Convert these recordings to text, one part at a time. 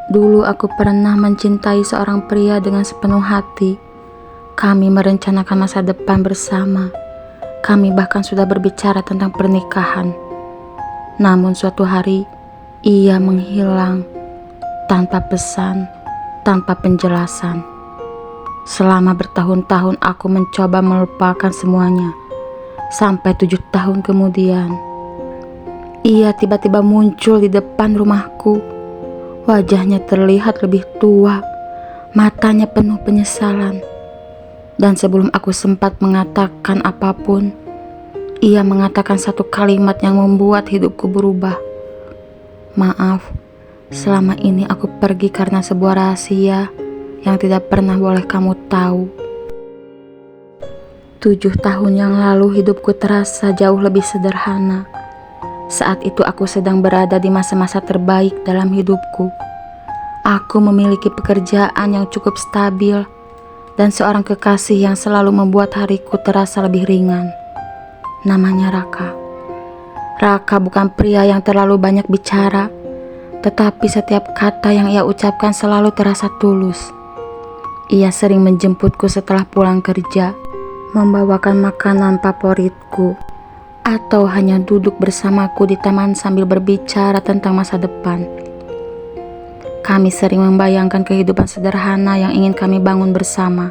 Dulu aku pernah mencintai seorang pria dengan sepenuh hati. Kami merencanakan masa depan bersama. Kami bahkan sudah berbicara tentang pernikahan. Namun suatu hari, ia menghilang tanpa pesan, tanpa penjelasan. Selama bertahun-tahun aku mencoba melupakan semuanya. Sampai 7 tahun kemudian, ia tiba-tiba muncul di depan rumahku. Wajahnya terlihat lebih tua, matanya penuh penyesalan. Dan sebelum aku sempat mengatakan apapun, ia mengatakan satu kalimat yang membuat hidupku berubah. Maaf, selama ini aku pergi karena sebuah rahasia yang tidak pernah boleh kamu tahu. 7 tahun yang lalu hidupku terasa jauh lebih sederhana. Saat itu aku sedang berada di masa-masa terbaik dalam hidupku. Aku memiliki pekerjaan yang cukup stabil dan seorang kekasih yang selalu membuat hariku terasa lebih ringan. Namanya Raka. Raka bukan pria yang terlalu banyak bicara, tetapi setiap kata yang ia ucapkan selalu terasa tulus. Ia sering menjemputku setelah pulang kerja, membawakan makanan favoritku, atau hanya duduk bersamaku di taman sambil berbicara tentang masa depan. Kami sering membayangkan kehidupan sederhana yang ingin kami bangun bersama.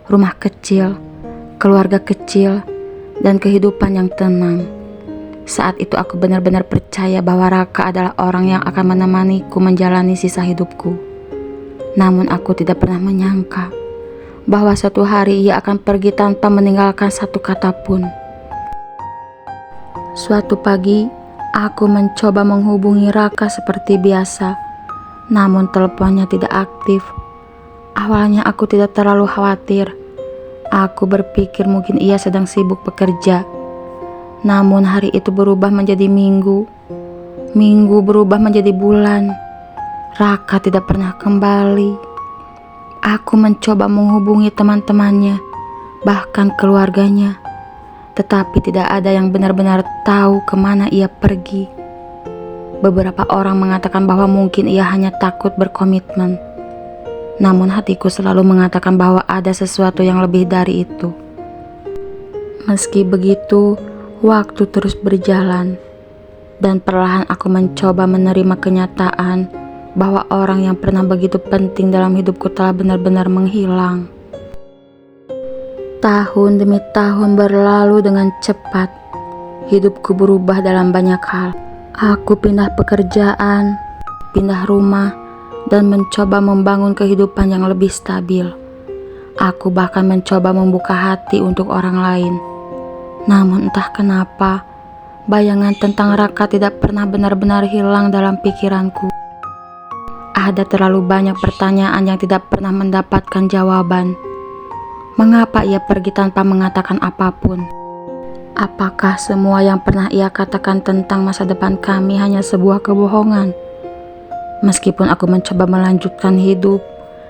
Rumah kecil, keluarga kecil, dan kehidupan yang tenang. Saat itu aku benar-benar percaya bahwa Raka adalah orang yang akan menemaniku menjalani sisa hidupku. Namun aku tidak pernah menyangka bahwa suatu hari ia akan pergi tanpa meninggalkan satu kata pun. Suatu pagi, aku mencoba menghubungi Raka seperti biasa, namun teleponnya tidak aktif. Awalnya aku tidak terlalu khawatir. Aku berpikir mungkin ia sedang sibuk bekerja. Namun hari itu berubah menjadi minggu. Minggu berubah menjadi bulan. Raka tidak pernah kembali. Aku mencoba menghubungi teman-temannya, bahkan keluarganya. Tetapi tidak ada yang benar-benar tahu kemana ia pergi. Beberapa orang mengatakan bahwa mungkin ia hanya takut berkomitmen. Namun hatiku selalu mengatakan bahwa ada sesuatu yang lebih dari itu. Meski begitu, waktu terus berjalan. Dan perlahan aku mencoba menerima kenyataan bahwa orang yang pernah begitu penting dalam hidupku telah benar-benar menghilang. Tahun demi tahun berlalu dengan cepat. Hidupku berubah dalam banyak hal. Aku pindah pekerjaan, pindah rumah, dan mencoba membangun kehidupan yang lebih stabil. Aku bahkan mencoba membuka hati untuk orang lain. Namun entah kenapa, bayangan tentang Raka tidak pernah benar-benar hilang dalam pikiranku. Ada terlalu banyak pertanyaan yang tidak pernah mendapatkan jawaban. Mengapa ia pergi tanpa mengatakan apapun? Apakah semua yang pernah ia katakan tentang masa depan kami hanya sebuah kebohongan? Meskipun aku mencoba melanjutkan hidup,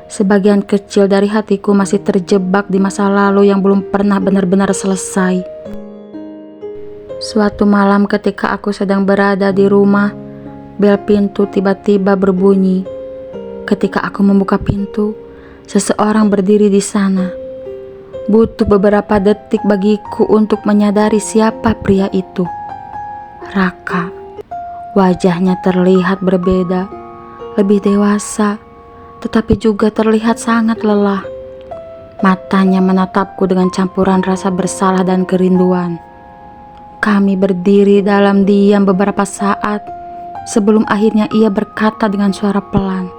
sebagian kecil dari hatiku masih terjebak di masa lalu yang belum pernah benar-benar selesai. Suatu malam ketika aku sedang berada di rumah, bel pintu tiba-tiba berbunyi. Ketika aku membuka pintu, seseorang berdiri di sana. Butuh beberapa detik bagiku untuk menyadari siapa pria itu. Raka. Wajahnya terlihat berbeda, lebih dewasa, tetapi juga terlihat sangat lelah. Matanya menatapku dengan campuran rasa bersalah dan kerinduan. Kami berdiri dalam diam beberapa saat sebelum akhirnya ia berkata dengan suara pelan,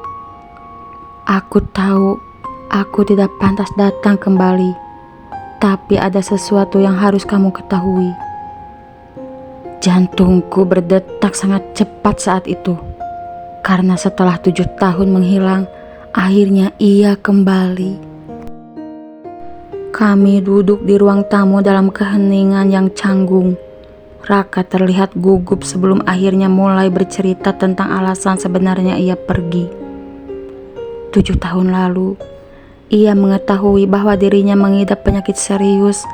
"Aku tahu aku tidak pantas datang kembali. Tapi ada sesuatu yang harus kamu ketahui." Jantungku berdetak sangat cepat saat itu. Karena setelah 7 tahun menghilang, akhirnya ia kembali. Kami duduk di ruang tamu dalam keheningan yang canggung. Raka terlihat gugup sebelum akhirnya mulai bercerita tentang alasan sebenarnya ia pergi. 7 tahun lalu, ia mengetahui bahwa dirinya mengidap penyakit serius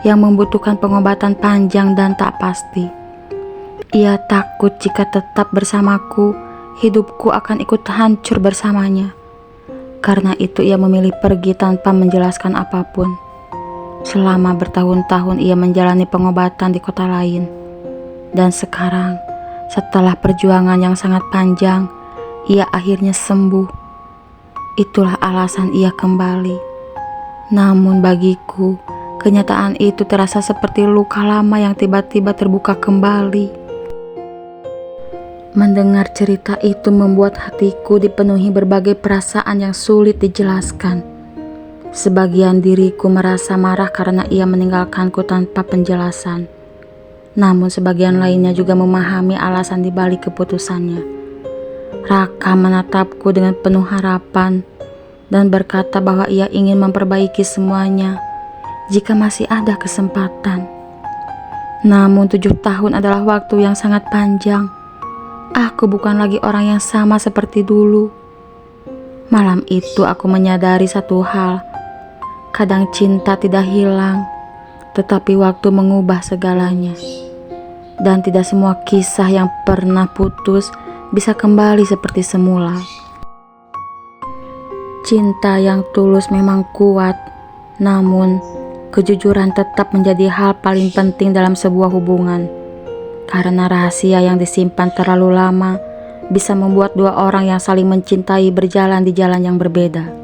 yang membutuhkan pengobatan panjang dan tak pasti. Ia takut jika tetap bersamaku, hidupku akan ikut hancur bersamanya. Karena itu ia memilih pergi tanpa menjelaskan apapun. Selama bertahun-tahun ia menjalani pengobatan di kota lain. Dan sekarang, setelah perjuangan yang sangat panjang, ia akhirnya sembuh. Itulah alasan ia kembali. Namun bagiku, kenyataan itu terasa seperti luka lama yang tiba-tiba terbuka kembali. Mendengar cerita itu membuat hatiku dipenuhi berbagai perasaan yang sulit dijelaskan. Sebagian diriku merasa marah karena ia meninggalkanku tanpa penjelasan. Namun sebagian lainnya juga memahami alasan di balik keputusannya. Raka menatapku dengan penuh harapan dan berkata bahwa ia ingin memperbaiki semuanya jika masih ada kesempatan. Namun 7 tahun adalah waktu yang sangat panjang. Aku bukan lagi orang yang sama seperti dulu. Malam itu aku menyadari satu hal. Kadang cinta tidak hilang, tetapi waktu mengubah segalanya. Dan tidak semua kisah yang pernah putus bisa kembali seperti semula. Cinta yang tulus memang kuat, namun kejujuran tetap menjadi hal paling penting dalam sebuah hubungan. Karena rahasia yang disimpan terlalu lama bisa membuat dua orang yang saling mencintai berjalan di jalan yang berbeda.